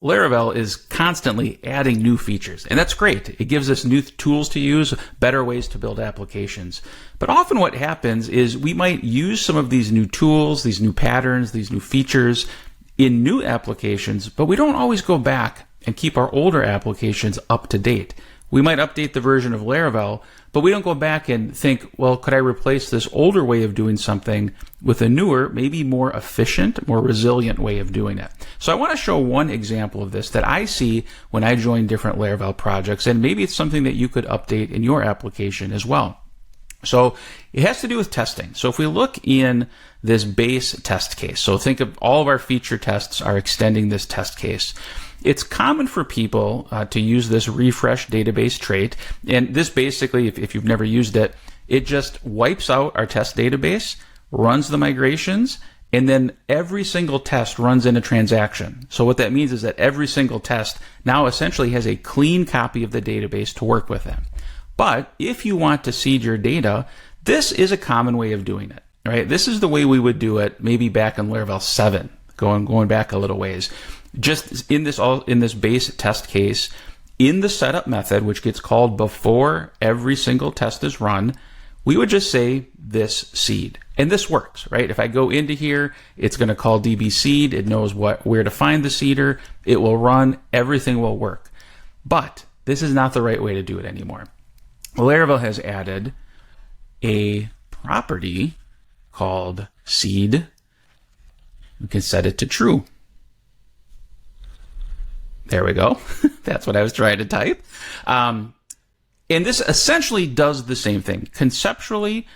Laravel is constantly adding new features, and that's great. It gives us new tools to use, better ways to build applications. But often what happens is we might use some of these new tools, these new patterns, these new features in new applications, but we don't always go back and keep our older applications up to date. We might update the version of Laravel, but we don't go back and think, well, could I replace this older way of doing something with a newer, maybe more efficient, more resilient way of doing it? So I want to show one example of this that I see when I join different Laravel projects, and maybe it's something that you could update in your application as well. So it has to do with testing. So if we look in this base test case, so think of all of our feature tests are extending this test case. It's common for people to use this refresh database trait. And this basically, if you've never used it, it just wipes out our test database, runs the migrations, and then every single test runs in a transaction. So what that means is that every single test now essentially has a clean copy of the database to work with them. But if you want to seed your data, this is a common way of doing it, right? This is the way we would do it maybe back in Laravel 7, going back a little ways. Just in this base test case, in the setup method, which gets called before every single test is run, we would just say this seed. And this works, right? If I go into here, it's going to call db seed. It knows where to find the seeder. It will run. Everything will work. But this is not the right way to do it anymore. Laravel has added a property called seed. We can set it to true. There we go. That's what I was trying to type. And this essentially does the same thing. Conceptually,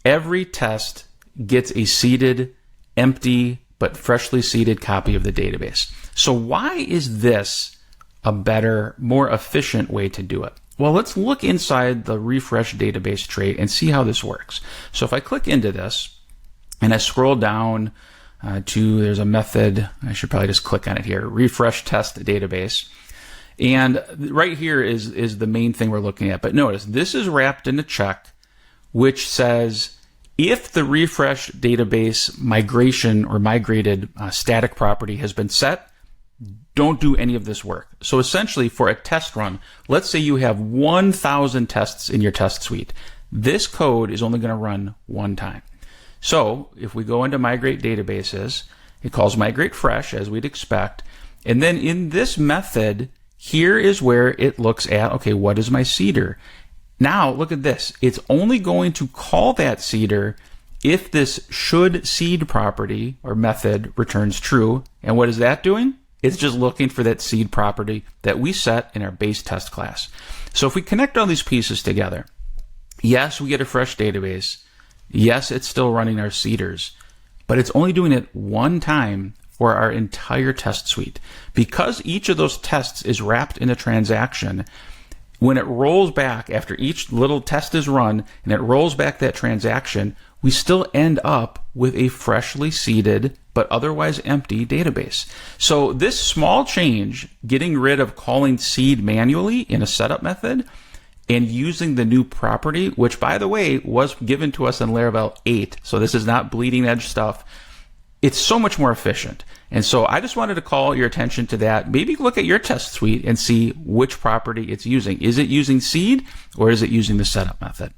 every test gets a seeded, empty, but freshly seeded copy of the database. So why is this a better, more efficient way to do it? Well, let's look inside the refresh database trait and see how this works. So if I click into this and I scroll down there's a method, I should probably just click on it here, refresh test database. And right here is the main thing we're looking at. But notice, this is wrapped in a check, which says if the refresh database migration or migrated static property has been set, don't do any of this work. So essentially for a test run, let's say you have 1,000 tests in your test suite. This code is only going to run one time. So if we go into migrate databases, it calls migrate fresh as we'd expect. And then in this method, here is where it looks at, okay, what is my seeder? Now look at this. It's only going to call that seeder if this should seed property or method returns true. And what is that doing? It's just looking for that seed property that we set in our base test class. So if we connect all these pieces together, yes, we get a fresh database. Yes, it's still running our seeders, but it's only doing it one time for our entire test suite. Because each of those tests is wrapped in a transaction, when it rolls back after each little test is run and it rolls back that transaction, we still end up with a freshly seeded but otherwise empty database. So this small change, getting rid of calling seed manually in a setup method and using the new property, which by the way was given to us in Laravel 8, so this is not bleeding edge stuff, it's so much more efficient. And so I just wanted to call your attention to that. Maybe look at your test suite and see which property it's using. Is it using seed or is it using the setup method?